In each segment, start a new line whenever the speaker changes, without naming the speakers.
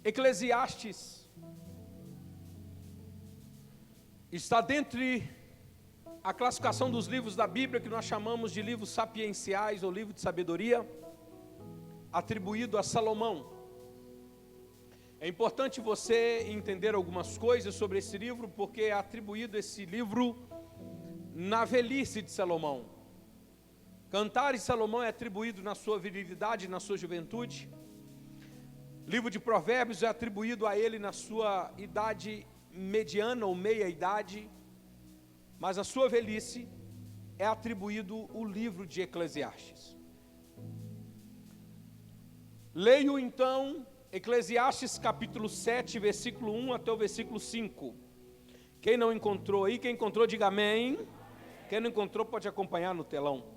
Eclesiastes está dentre a classificação dos livros da Bíblia que nós chamamos de livros sapienciais ou livro de sabedoria, atribuído a Salomão. É importante você entender algumas coisas sobre esse livro, porque é atribuído esse livro na velhice de Salomão. Cantares de Salomão é atribuído na sua virilidade, na sua juventude. Livro de Provérbios é atribuído a ele na sua idade mediana ou meia idade, mas a sua velhice é atribuído o livro de Eclesiastes. Leio então Eclesiastes capítulo 7, versículo 1 até o versículo 5. Quem não encontrou aí, quem encontrou diga amém. Quem não encontrou pode acompanhar no telão.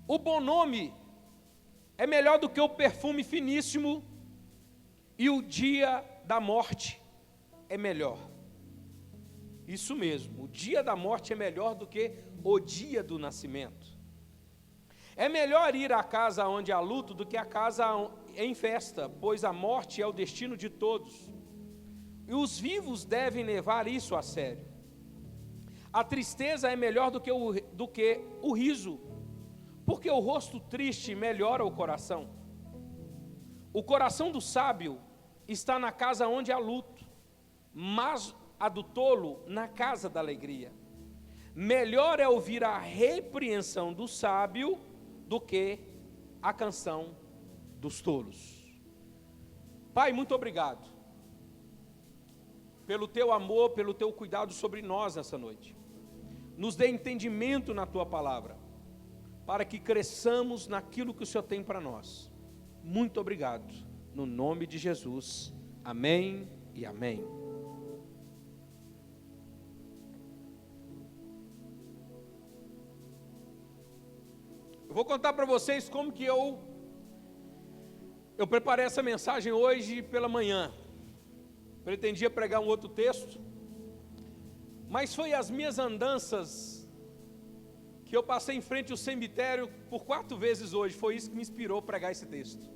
O bom nome é melhor do que o perfume finíssimo, e o dia da morte é melhor. Isso mesmo, o dia da morte é melhor do que o dia do nascimento. É melhor ir à casa onde há luto do que à casa em festa, pois a morte é o destino de todos, e os vivos devem levar isso a sério. A tristeza é melhor do que o riso, porque o rosto triste melhora o coração. O coração do sábio está na casa onde há luto, mas a do tolo na casa da alegria. Melhor é ouvir a repreensão do sábio do que a canção dos tolos. Pai, muito obrigado pelo teu amor, pelo teu cuidado sobre nós nessa noite. Nos dê entendimento na tua palavra, para que cresçamos naquilo que o Senhor tem para nós. Muito obrigado, no nome de Jesus, amém e amém. Eu vou contar para vocês como que eu preparei essa mensagem hoje pela manhã. Pretendia pregar um outro texto, mas foi as minhas andanças que eu passei em frente ao cemitério por 4 vezes hoje. Foi isso que me inspirou a pregar esse texto.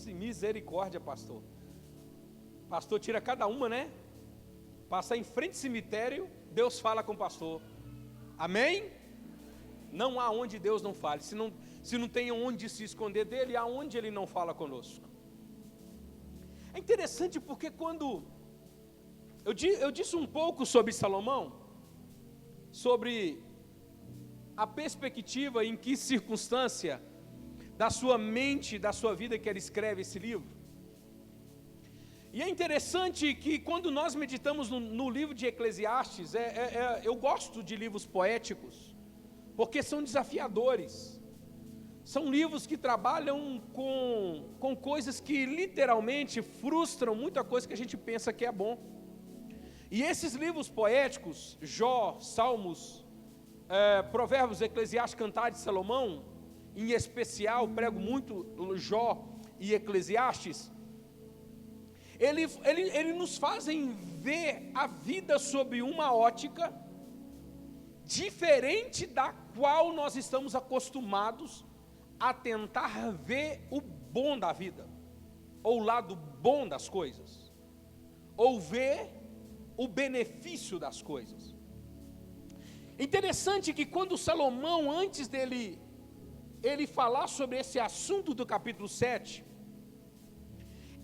Misericórdia, pastor. Pastor tira cada uma, né? Passar em frente ao cemitério, Deus fala com o pastor. Amém? Não há onde Deus não fale. Se não tem onde se esconder dele, há onde ele não fala conosco. É interessante porque quando eu disse um pouco sobre Salomão, sobre a perspectiva, em que circunstância da sua mente, da sua vida que ele escreve esse livro. E é interessante que quando nós meditamos no livro de Eclesiastes, eu gosto de livros poéticos, porque são desafiadores. São livros que trabalham com coisas que literalmente frustram muita coisa que a gente pensa que é bom. E esses livros poéticos, Jó, Salmos, Provérbios, Eclesiastes, Cantares de Salomão, em especial, prego muito Jó e Eclesiastes, ele nos fazem ver a vida sob uma ótica diferente da qual nós estamos acostumados a tentar ver o bom da vida, ou o lado bom das coisas, ou ver o benefício das coisas. Interessante que quando Salomão, antes dele falar sobre esse assunto do capítulo 7,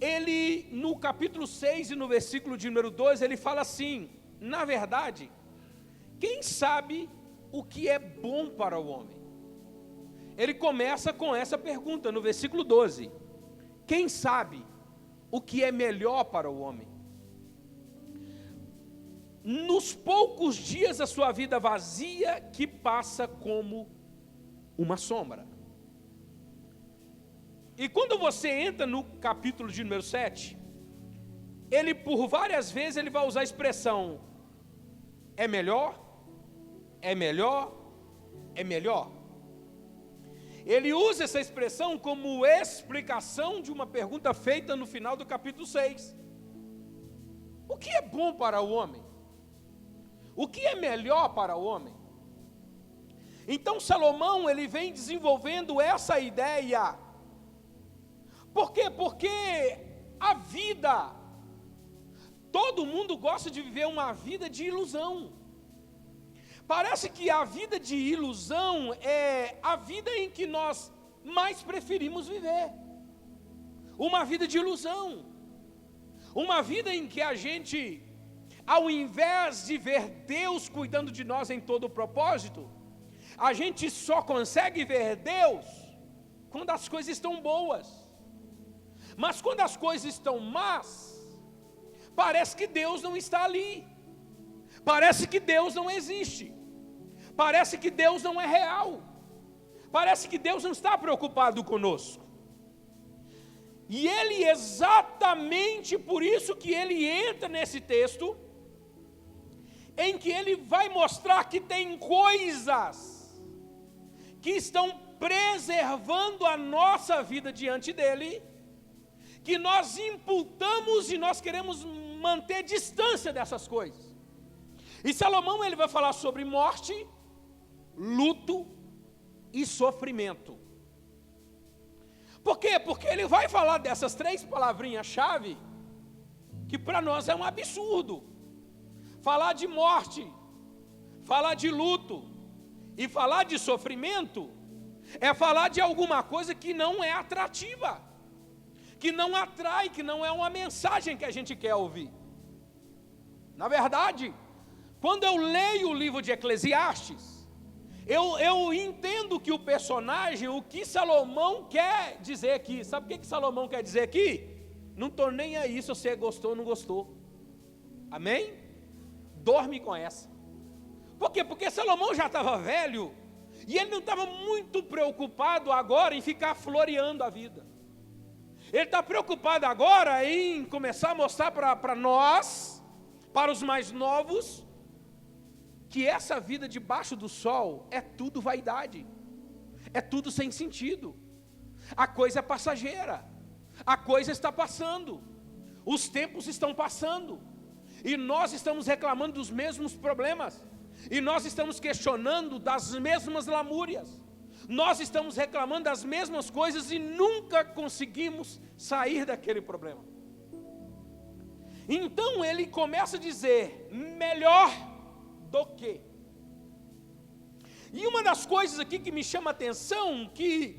ele no capítulo 6 e no versículo de número 2, ele fala assim: na verdade, quem sabe o que é bom para o homem? Ele começa com essa pergunta no versículo 12: quem sabe o que é melhor para o homem? Nos poucos dias da sua vida vazia, que passa como uma sombra. E quando você entra no capítulo de número 7, ele por várias vezes ele vai usar a expressão é melhor, é melhor, é melhor. Ele usa essa expressão como explicação de uma pergunta feita no final do capítulo 6. O que é bom para o homem? O que é melhor para o homem? Então Salomão, ele vem desenvolvendo essa ideia, Por quê? Porque a vida, todo mundo gosta de viver uma vida de ilusão. Parece que a vida de ilusão é a vida em que nós mais preferimos viver. Uma vida de ilusão. Uma vida em que a gente, ao invés de ver Deus cuidando de nós em todo o propósito, a gente só consegue ver Deus quando as coisas estão boas. Mas quando as coisas estão más, parece que Deus não está ali. Parece que Deus não existe. Parece que Deus não é real. Parece que Deus não está preocupado conosco. E ele, exatamente por isso que ele entra nesse texto, em que ele vai mostrar que tem coisas que estão preservando a nossa vida diante dele, que nós imputamos e nós queremos manter distância dessas coisas. E Salomão, ele vai falar sobre morte, luto e sofrimento. Por quê? Porque ele vai falar dessas três palavrinhas-chave, que para nós é um absurdo. Falar de morte, falar de luto e falar de sofrimento, é falar de alguma coisa que não é atrativa, que não atrai, que não é uma mensagem que a gente quer ouvir. Na verdade, quando eu leio o livro de Eclesiastes, eu entendo que o personagem, o que Salomão quer dizer aqui. Sabe o que Salomão quer dizer aqui? Não estou nem aí se você gostou ou não gostou. Amém? Dorme com essa. Por quê? Porque Salomão já estava velho, e ele não estava muito preocupado agora em ficar floreando a vida. Ele está preocupado agora em começar a mostrar para nós, para os mais novos, que essa vida debaixo do sol é tudo vaidade, é tudo sem sentido, a coisa é passageira, a coisa está passando, os tempos estão passando, e nós estamos reclamando dos mesmos problemas, e nós estamos questionando das mesmas lamúrias, nós estamos reclamando das mesmas coisas e nunca conseguimos sair daquele problema. Então ele começa a dizer, melhor do que. E uma das coisas aqui que me chama a atenção, que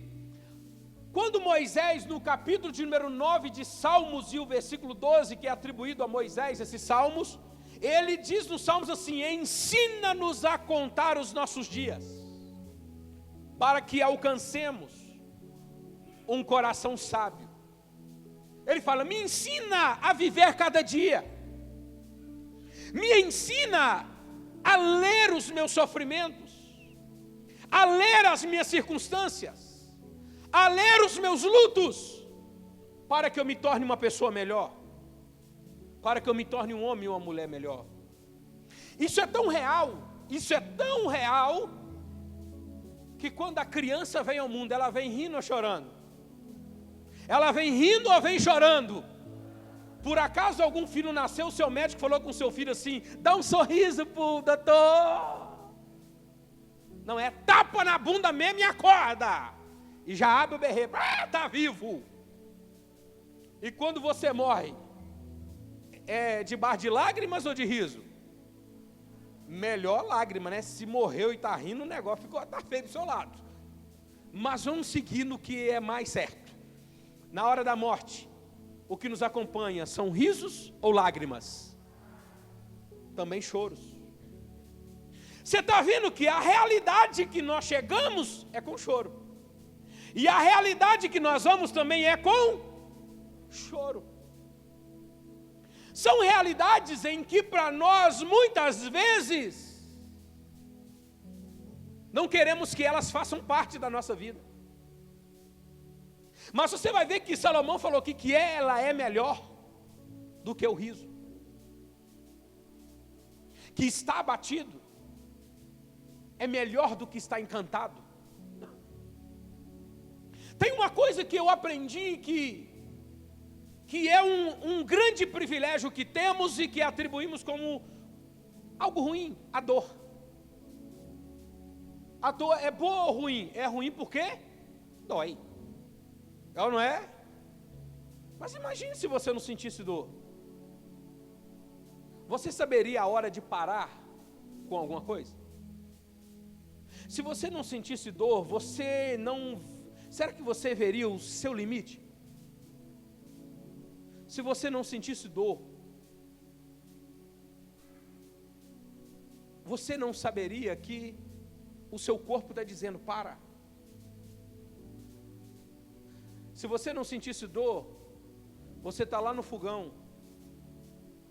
quando Moisés, no capítulo de número 9 de Salmos, e o versículo 12, que é atribuído a Moisés, esses salmos, ele diz nos salmos assim, ensina-nos a contar os nossos dias, para que alcancemos um coração sábio. Ele fala, me ensina a viver cada dia, me ensina a ler os meus sofrimentos, a ler as minhas circunstâncias, a ler os meus lutos, para que eu me torne uma pessoa melhor, para que eu me torne um homem e uma mulher melhor. Isso é tão real, que quando a criança vem ao mundo, ela vem rindo ou chorando? Ela vem rindo ou vem chorando? Por acaso algum filho nasceu, o seu médico falou com o seu filho assim, dá um sorriso pro doutor. Não, é tapa na bunda mesmo e acorda. E já abre o berreiro, tá vivo. E quando você morre, é de bar de lágrimas ou de riso? Melhor lágrima, né? Se morreu e está rindo, o negócio está feio do seu lado. Mas vamos seguir no que é mais certo. Na hora da morte, o que nos acompanha são risos ou lágrimas? Também choros. Você está vendo que a realidade que nós chegamos é com choro. E a realidade que nós vamos também é com choro. São realidades em que para nós, muitas vezes, não queremos que elas façam parte da nossa vida. Mas você vai ver que Salomão falou aqui que ela é melhor do que o riso. Que está abatido é melhor do que está encantado. Tem uma coisa que eu aprendi que é um grande privilégio que temos e que atribuímos como algo ruim, a dor. A dor é boa ou ruim? É ruim porque dói. Não é? Mas imagine se você não sentisse dor. Você saberia a hora de parar com alguma coisa? Se você não sentisse dor, você não... Será que você veria o seu limite? Se você não sentisse dor, você não saberia que o seu corpo está dizendo, para. Se você não sentisse dor, você está lá no fogão.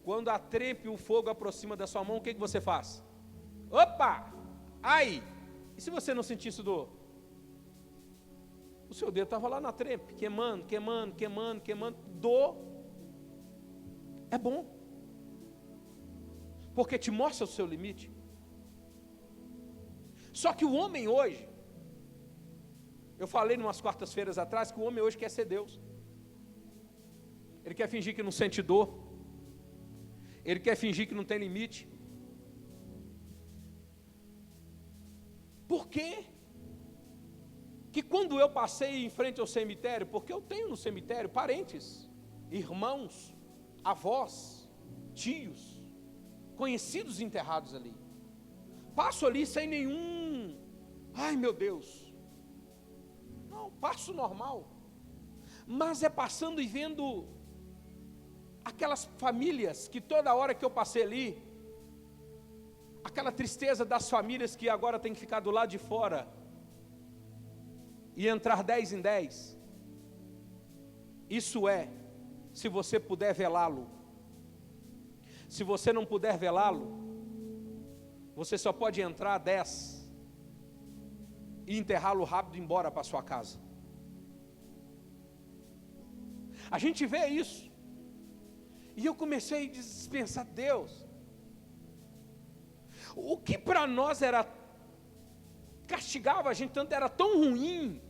Quando a trempe, o fogo aproxima da sua mão, o que você faz? Opa! Ai! E se você não sentisse dor? O seu dedo estava lá na trempe, queimando. Dor é bom, porque te mostra o seu limite. Só que o homem hoje, eu falei umas quartas-feiras atrás, que o homem hoje quer ser Deus. Ele quer fingir que não sente dor. Ele quer fingir que não tem limite. Por quê? Que quando eu passei em frente ao cemitério, porque eu tenho no cemitério parentes, irmãos, avós, tios, conhecidos enterrados ali. Passo ali sem nenhum, ai meu Deus, não, passo normal, mas é passando e vendo aquelas famílias que toda hora que eu passei ali, aquela tristeza das famílias que agora tem que ficar do lado de fora e entrar 10 em 10. Isso é, se você puder velá-lo. Se você não puder velá-lo, você só pode entrar 10 e enterrá-lo rápido e ir embora para sua casa. A gente vê isso. E eu comecei a pensar, Deus, o que para nós era, castigava a gente tanto, era tão ruim,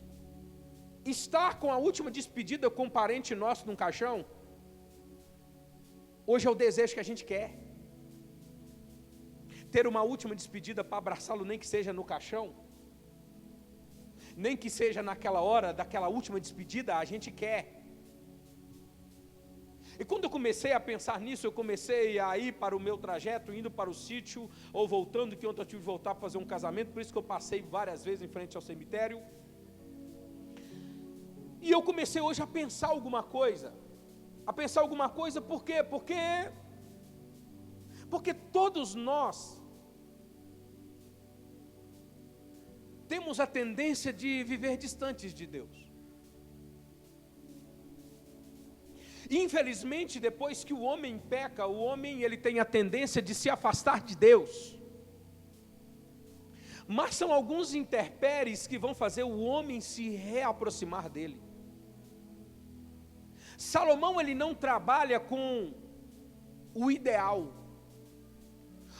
estar com a última despedida com um parente nosso num caixão, hoje é o desejo que a gente quer. Ter uma última despedida para abraçá-lo, nem que seja no caixão, nem que seja naquela hora, daquela última despedida, a gente quer. E quando eu comecei a pensar nisso, eu comecei a ir para o meu trajeto, indo para o sítio, ou voltando, que ontem eu tive que voltar para fazer um casamento, por isso que eu passei várias vezes em frente ao cemitério. E eu comecei hoje a pensar alguma coisa. Por quê? Porque todos nós temos a tendência de viver distantes de Deus. Infelizmente, depois que o homem peca, ele tem a tendência de se afastar de Deus. Mas são alguns intempéries que vão fazer o homem se reaproximar dele. Salomão, ele não trabalha com o ideal.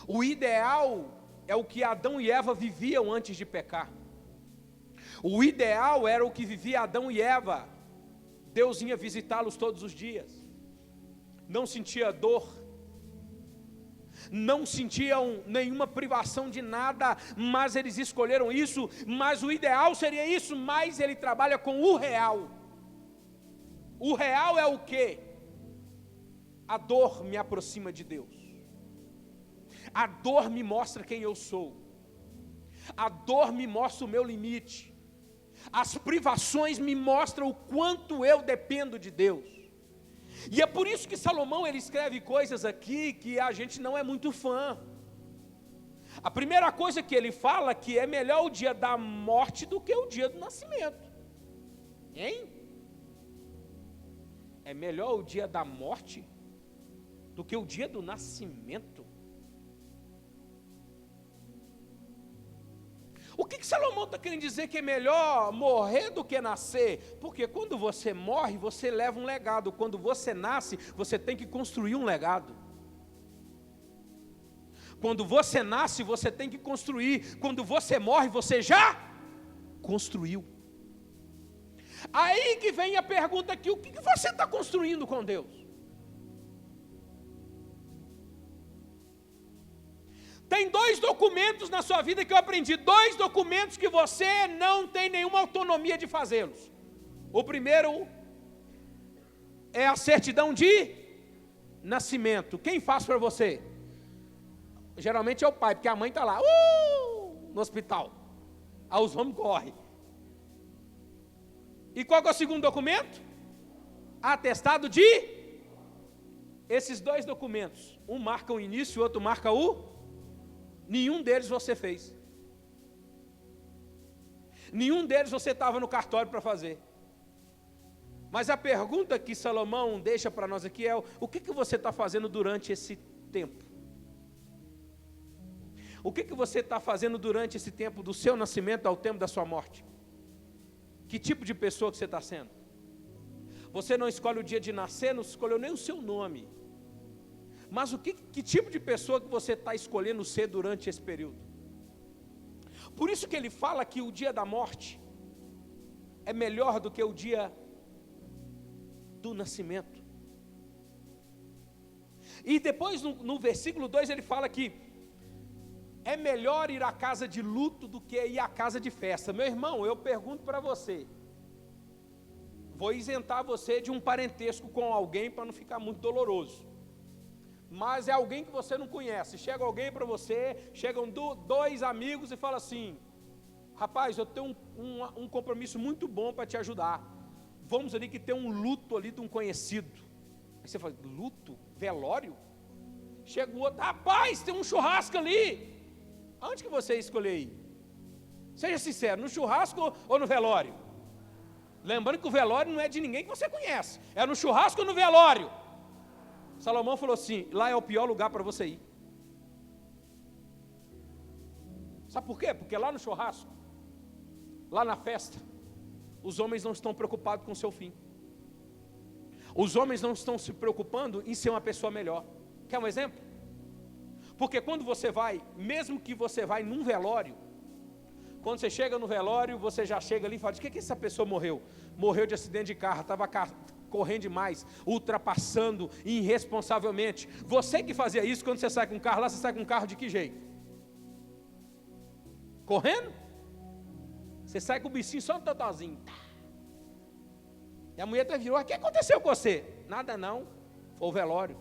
O ideal é o que Adão e Eva viviam antes de pecar. O ideal era o que vivia Adão e Eva. Deus ia visitá-los todos os dias, não sentia dor, não sentiam nenhuma privação de nada, mas eles escolheram isso, mas o ideal seria isso, mas ele trabalha com o real. O real é o quê? A dor me aproxima de Deus, a dor me mostra quem eu sou, a dor me mostra o meu limite, as privações me mostram o quanto eu dependo de Deus. E é por isso que Salomão, ele escreve coisas aqui que a gente não é muito fã. A primeira coisa que ele fala, que é melhor o dia da morte do que o dia do nascimento. Hein? É melhor o dia da morte do que o dia do nascimento. O que Salomão está querendo dizer que é melhor morrer do que nascer? Porque quando você morre, você leva um legado. Quando você nasce, você tem que construir um legado. Quando você nasce, você tem que construir. Quando você morre, você já construiu. Aí que vem a pergunta aqui, o que você está construindo com Deus? Tem 2 documentos na sua vida que eu aprendi, 2 documentos que você não tem nenhuma autonomia de fazê-los. O primeiro é a certidão de nascimento. Quem faz para você? Geralmente é o pai, porque a mãe está lá, no hospital. Aí os homens correm. E qual que é o segundo documento? Atestado de... Esses dois documentos, um marca o início e o outro marca o... Nenhum deles você fez. Nenhum deles você estava no cartório para fazer. Mas a pergunta que Salomão deixa para nós aqui é: o que você está fazendo durante esse tempo? O que você está fazendo durante esse tempo do seu nascimento ao tempo da sua morte? Que tipo de pessoa que você está sendo? Você não escolhe o dia de nascer, não escolheu nem o seu nome. Mas que tipo de pessoa que você está escolhendo ser durante esse período? Por isso que ele fala que o dia da morte é melhor do que o dia do nascimento. E depois no versículo 2 ele fala que é melhor ir à casa de luto do que ir à casa de festa. Meu irmão, eu pergunto para você, vou isentar você de um parentesco com alguém para não ficar muito doloroso. Mas é alguém que você não conhece. Chega alguém para você, chegam dois amigos e fala assim: rapaz, eu tenho um compromisso muito bom para te ajudar. Vamos ali que tem um luto ali de um conhecido. Aí você fala: luto? Velório? Chega o outro: rapaz, tem um churrasco ali. Aonde que você ia escolher ir? Seja sincero, no churrasco ou no velório? Lembrando que o velório não é de ninguém que você conhece. É no churrasco ou no velório? Salomão falou assim: lá é o pior lugar para você ir. Sabe por quê? Porque lá no churrasco, lá na festa, os homens não estão preocupados com o seu fim. Os homens não estão se preocupando em ser uma pessoa melhor. Quer um exemplo? Porque quando você vai, mesmo que você vai num velório, quando você chega no velório, você já chega ali e fala: de que essa pessoa morreu? Morreu de acidente de carro, estava correndo demais, ultrapassando irresponsavelmente. Você que fazia isso, quando você sai com um carro lá, você sai com um carro de que jeito? Correndo? Você sai com o bichinho só no totalzinho. E a mulher até virou: o que aconteceu com você? Nada não, foi o velório.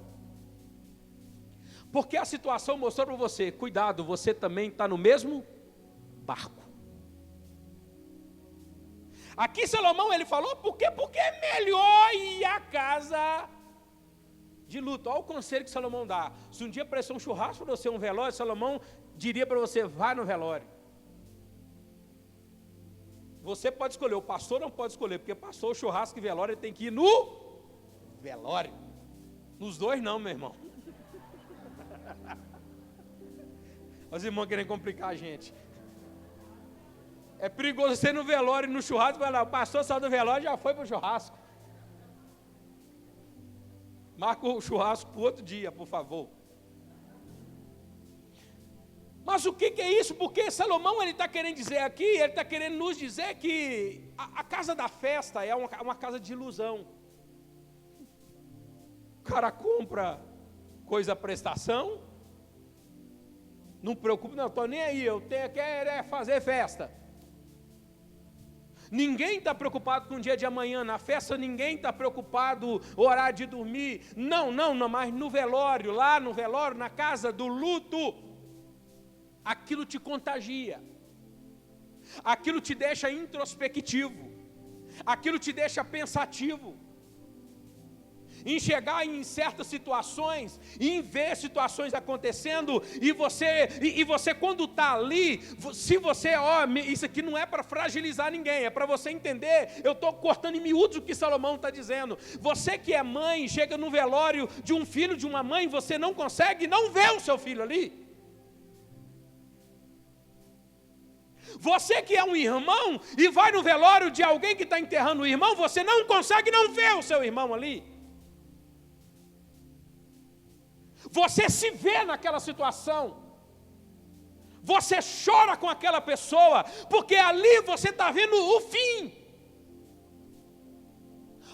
Porque a situação mostrou para você: cuidado, você também está no mesmo barco. Aqui Salomão ele falou por quê? Porque é melhor ir à casa de luto. Olha o conselho que Salomão dá. Se um dia aparecer um churrasco para você, um velório, Salomão diria para você: vá no velório. Você pode escolher, o pastor não pode escolher, porque pastor, churrasco e velório, ele tem que ir no velório. Nos dois não, meu irmão. Os irmãos querem complicar a gente. É perigoso você ir no velório e no churrasco, vai lá, o pastor saiu do velório e já foi para o churrasco. Marca o churrasco para o outro dia, por favor. Mas o que é isso? Porque Salomão ele está querendo dizer aqui, ele está querendo nos dizer que a casa da festa é uma casa de ilusão. O cara compra coisa prestação, não preocupa, não, estou nem aí, eu quero fazer festa. Ninguém está preocupado com o dia de amanhã, na festa ninguém está preocupado horário de dormir, não, mas no velório, lá no velório, na casa do luto, aquilo te contagia, aquilo te deixa introspectivo, aquilo te deixa pensativo, em chegar em certas situações, em ver situações acontecendo, e você quando está ali, se você, isso aqui não é para fragilizar ninguém, é para você entender, eu estou cortando em miúdos o que Salomão está dizendo. Você que é mãe, chega no velório de um filho, de uma mãe, você não consegue não ver o seu filho ali. Você que é um irmão, e vai no velório de alguém que está enterrando o irmão, você não consegue não ver o seu irmão ali. Você se vê naquela situação, você chora com aquela pessoa, porque ali você está vendo o fim,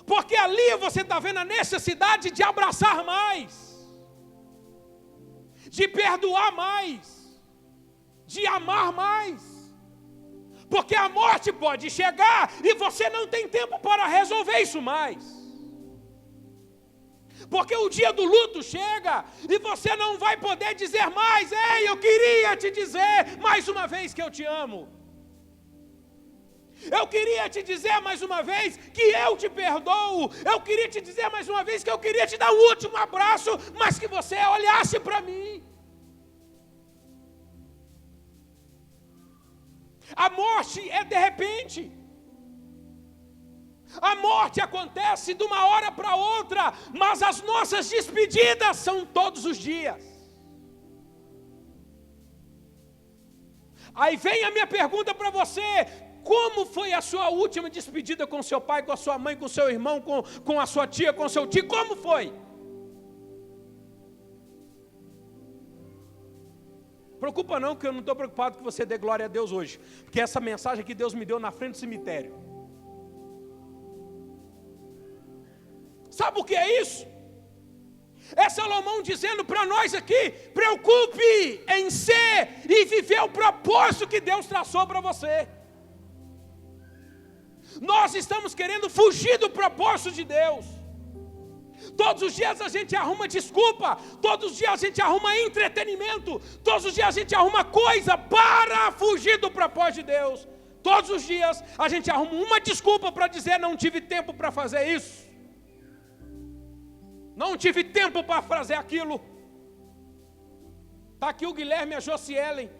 porque ali você está vendo a necessidade de abraçar mais, de perdoar mais, de amar mais, porque a morte pode chegar e você não tem tempo para resolver isso mais. Porque o dia do luto chega e você não vai poder dizer mais: ei, eu queria te dizer mais uma vez que eu te amo. Eu queria te dizer mais uma vez que eu te perdoo. Eu queria te dizer mais uma vez que eu queria te dar o último abraço, mas que você olhasse para mim. A morte é de repente. A morte acontece de uma hora para outra, mas as nossas despedidas são todos os dias. Aí vem a minha pergunta para você: como foi a sua última despedida com seu pai, com a sua mãe, com seu irmão, com a sua tia, com seu tio? Como foi? Preocupa não, que eu não estou preocupado que você dê glória a Deus hoje, porque essa mensagem que Deus me deu na frente do cemitério. Sabe o que é isso? É Salomão dizendo para nós aqui: preocupe em ser e viver o propósito que Deus traçou para você. Nós estamos querendo fugir do propósito de Deus. Todos os dias a gente arruma desculpa, todos os dias a gente arruma entretenimento, todos os dias a gente arruma coisa para fugir do propósito de Deus. Todos os dias a gente arruma uma desculpa para dizer: não tive tempo para fazer isso, não tive tempo para fazer aquilo. Está aqui o Guilherme e a Josielen,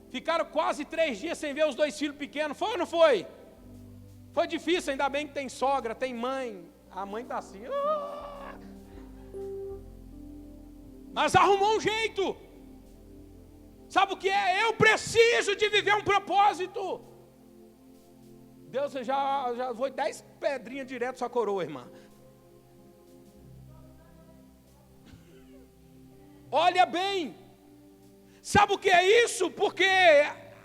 ficaram quase 3 dias sem ver os 2 filhos pequenos. Foi ou não foi? Foi difícil, ainda bem que tem sogra, tem mãe. A mãe está assim, mas arrumou um jeito. Sabe o que é? Eu preciso de viver um propósito. Deus já foi 10 pedrinhas direto sua coroa, irmã. Olha bem, sabe o que é isso? Porque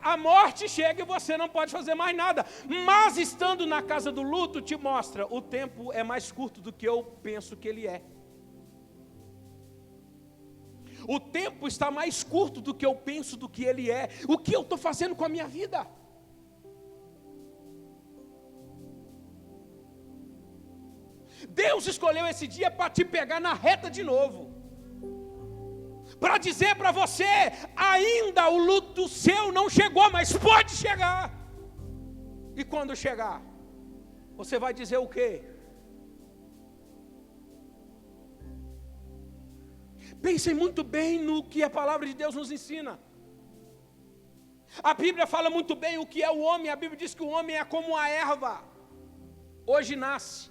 a morte chega e você não pode fazer mais nada. Mas estando na casa do luto, te mostra: o tempo é mais curto do que eu penso que ele é. O tempo está mais curto do que eu penso do que ele é. O que eu estou fazendo com a minha vida? Deus escolheu esse dia para te pegar na reta de novo, para dizer para você: ainda o luto seu não chegou, mas pode chegar. E quando chegar, você vai dizer o quê? Pensem muito bem no que a palavra de Deus nos ensina. A Bíblia fala muito bem o que é o homem. A Bíblia diz que o homem é como a erva. Hoje nasce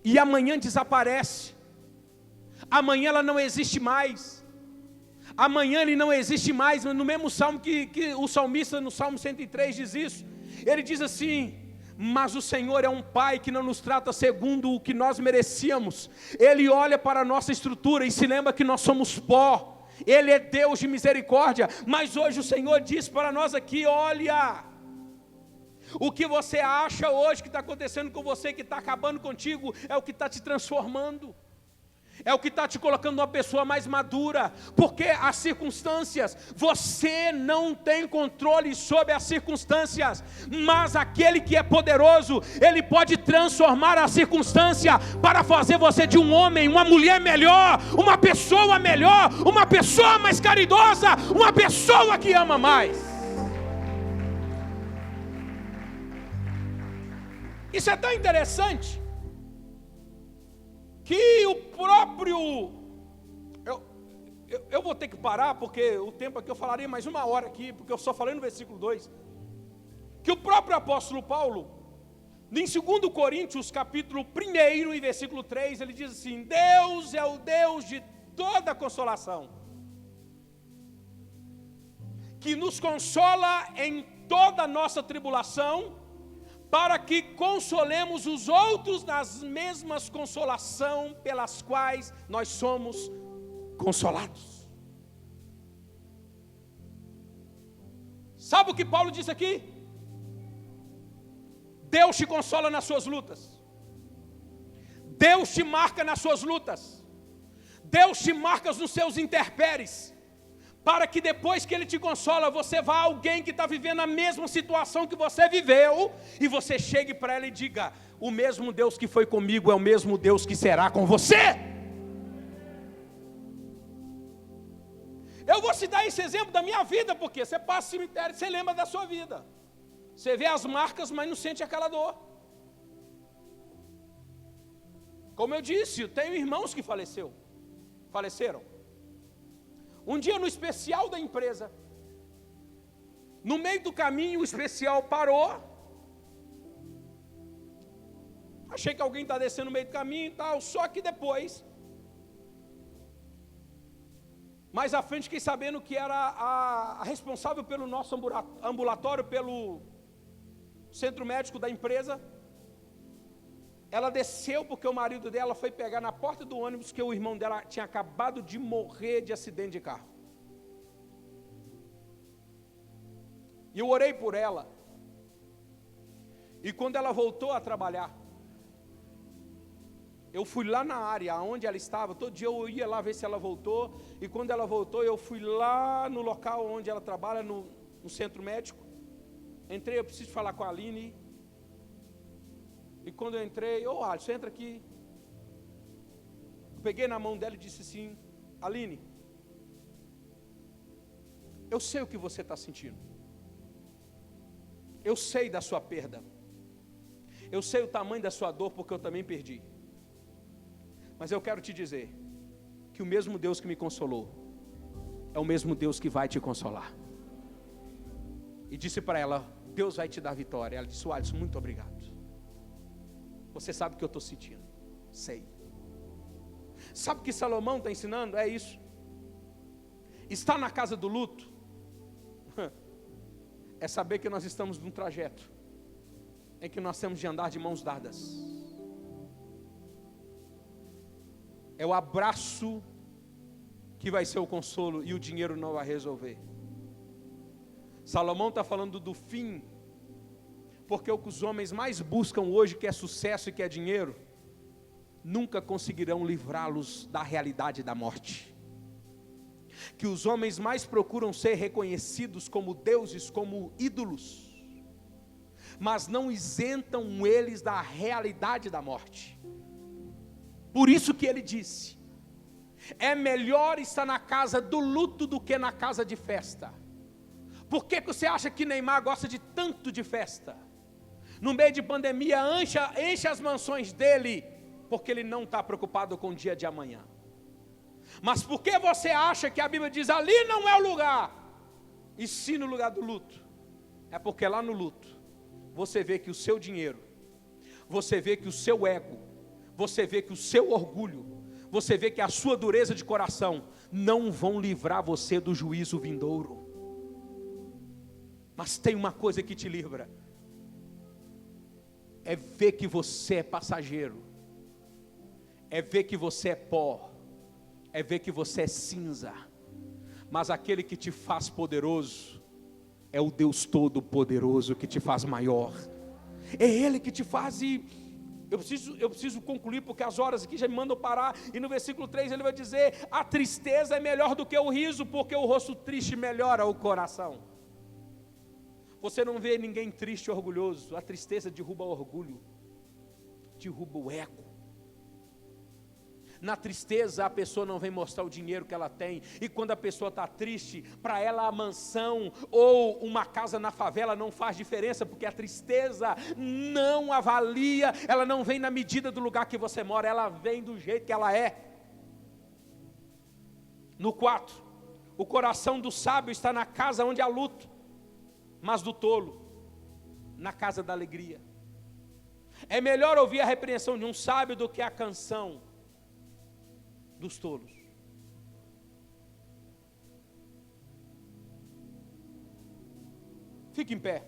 e amanhã desaparece. Amanhã ela não existe mais. Amanhã ele não existe mais. No mesmo salmo que o salmista, no Salmo 103, diz isso. Ele diz assim: mas o Senhor é um Pai que não nos trata segundo o que nós merecíamos. Ele olha para a nossa estrutura e se lembra que nós somos pó. Ele é Deus de misericórdia. Mas hoje o Senhor diz para nós aqui: olha, o que você acha hoje que está acontecendo com você, que está acabando contigo, é o que está te transformando. É o que está te colocando uma pessoa mais madura. Porque as circunstâncias, você não tem controle sobre as circunstâncias, mas aquele que é poderoso, ele pode transformar a circunstância para fazer você de um homem, uma mulher melhor, uma pessoa mais caridosa, uma pessoa que ama mais. Isso é tão interessante que o próprio... Eu vou ter que parar, porque o tempo aqui eu falaria mais 1 hora aqui, porque eu só falei no versículo 2. Que o próprio apóstolo Paulo, em 2 Coríntios, capítulo 1 e versículo 3, ele diz assim: Deus é o Deus de toda consolação, que nos consola em toda a nossa tribulação, para que consolemos os outros nas mesmas consolação pelas quais nós somos consolados. Sabe o que Paulo disse aqui? Deus te consola nas suas lutas. Deus te marca nas suas lutas. Deus te marca nos seus intempéries, para que depois que Ele te consola, você vá a alguém que está vivendo a mesma situação que você viveu, e você chegue para ela e diga: o mesmo Deus que foi comigo é o mesmo Deus que será com você. posso te dar esse exemplo da minha vida, porque você passa no cemitério e você lembra da sua vida. Você vê as marcas, mas não sente aquela dor. Como eu disse, eu tenho irmãos que faleceram. Um dia no especial da empresa, no meio do caminho o especial parou. Achei que alguém está descendo no meio do caminho e tal, só que depois, mais à frente, fiquei sabendo que era a responsável pelo nosso ambulatório, pelo centro médico da empresa. Ela desceu porque o marido dela foi pegar na porta do ônibus que o irmão dela tinha acabado de morrer de acidente de carro. E eu orei por ela. E quando ela voltou a trabalhar, eu fui lá na área onde ela estava. Todo dia eu ia lá ver se ela voltou. E quando ela voltou, eu fui lá no local onde ela trabalha, no centro médico. Entrei, eu preciso falar com a Aline. E quando eu entrei, Alisson, entra aqui. Eu peguei na mão dela e disse assim: Aline, eu sei o que você está sentindo. Eu sei da sua perda. Eu sei o tamanho da sua dor, porque eu também perdi. Mas eu quero te dizer que o mesmo Deus que me consolou é o mesmo Deus que vai te consolar. E disse para ela: Deus vai te dar vitória. Ela disse: Alisson, muito obrigado. Você sabe o que eu estou sentindo? Sei. Sabe o que Salomão está ensinando? É isso. Estar na casa do luto é saber que nós estamos num trajeto em que nós temos de andar de mãos dadas. É o abraço que vai ser o consolo, e o dinheiro não vai resolver. Salomão está falando do fim, porque o que os homens mais buscam hoje, que é sucesso e que é dinheiro, nunca conseguirão livrá-los da realidade da morte. Que os homens mais procuram ser reconhecidos como deuses, como ídolos, mas não isentam eles da realidade da morte. Por isso que ele disse: é melhor estar na casa do luto do que na casa de festa. Por que você acha que Neymar gosta de tanto de festa? No meio de pandemia, enche as mansões dele, porque ele não está preocupado com o dia de amanhã. Mas por que você acha que a Bíblia diz: ali não é o lugar, e sim no lugar do luto? É porque lá no luto, você vê que o seu dinheiro, você vê que o seu ego, você vê que o seu orgulho, você vê que a sua dureza de coração não vão livrar você do juízo vindouro. Mas tem uma coisa que te livra: é ver que você é passageiro, é ver que você é pó, é ver que você é cinza. Mas aquele que te faz poderoso é o Deus Todo-Poderoso, que te faz maior. É Ele que te faz. E eu preciso concluir, porque as horas aqui já me mandam parar. E no versículo 3 ele vai dizer: a tristeza é melhor do que o riso, porque o rosto triste melhora o coração. Você não vê ninguém triste e orgulhoso. A tristeza derruba o orgulho, derruba o ego. Na tristeza a pessoa não vem mostrar o dinheiro que ela tem. E quando a pessoa está triste, para ela a mansão ou uma casa na favela não faz diferença, porque a tristeza não avalia, ela não vem na medida do lugar que você mora, ela vem do jeito que ela é. No 4, o coração do sábio está na casa onde há luto, mas do tolo na casa da alegria. É melhor ouvir a repreensão de um sábio do que a canção dos tolos. Fique em pé.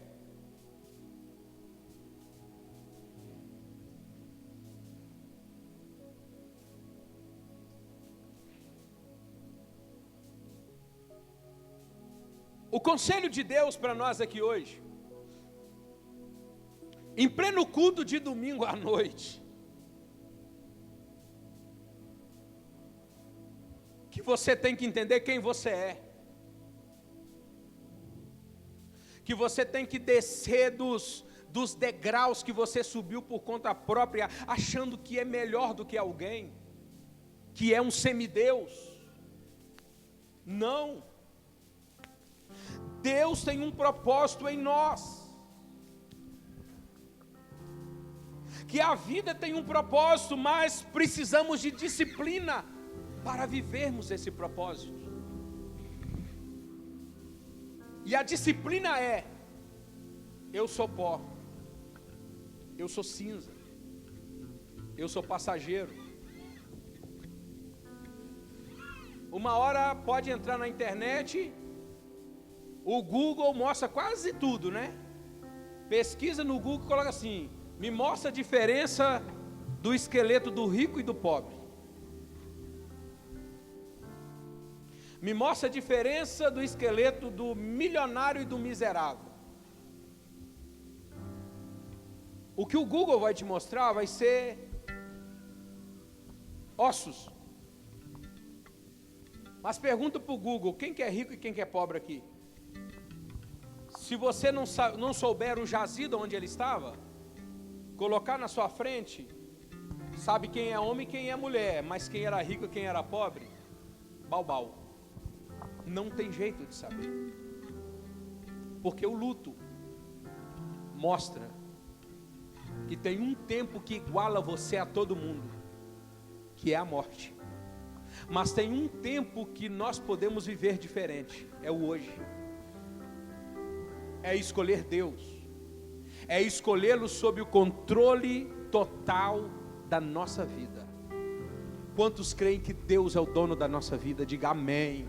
O conselho de Deus para nós aqui hoje, em pleno culto de domingo à noite, que você tem que entender quem você é, que você tem que descer dos degraus que você subiu por conta própria, achando que é melhor do que alguém, que é um semideus. Não. Deus tem um propósito em nós. Que a vida tem um propósito, mas precisamos de disciplina para vivermos esse propósito. E a disciplina é: eu sou pó, eu sou cinza, eu sou passageiro. Uma hora pode entrar na internet, o Google mostra quase tudo, né? Pesquisa no Google e coloca assim: me mostra a diferença do esqueleto do rico e do pobre. Me mostra a diferença do esqueleto do milionário e do miserável. O que o Google vai te mostrar vai ser ossos. Mas pergunta para o Google: quem que é rico e quem que é pobre aqui? Se você não souber o jazido onde ele estava, colocar na sua frente, sabe quem é homem e quem é mulher, mas quem era rico e quem era pobre? Balbal. Não tem jeito de saber. Porque o luto mostra que tem um tempo que iguala você a todo mundo, que é a morte. Mas tem um tempo que nós podemos viver diferente, é o hoje. É escolher Deus, é escolhê-lo sob o controle total da nossa vida. Quantos creem que Deus é o dono da nossa vida? Diga amém.